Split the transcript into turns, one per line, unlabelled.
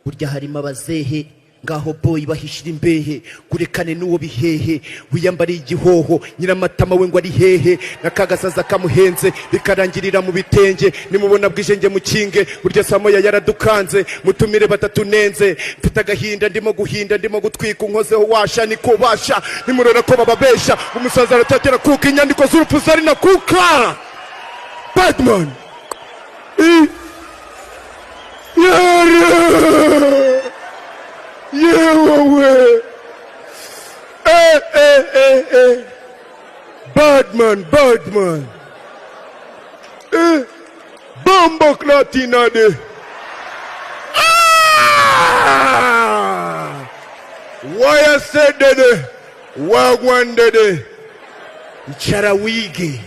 burya harimo abazehe ngaho boy bahishira imbehe kurekane n'uwo bihehe wiyambariye igihoho nyiramatama we ngo ari hehe nakagasaza kamuhenze bikarangirira mu bitenge nimubona bwije mukinge burya samoya yaradukanze mutumire batatunenze mfite agahinda ndimo guhinda ndimo gutwika unkozeho washa niko basha nimurora ko bababesha umusaza aratatera kuka inyandiko z'urupfu zari na kuka Batman yewe Badman bombo klatina de waya said de wagwan de charawigi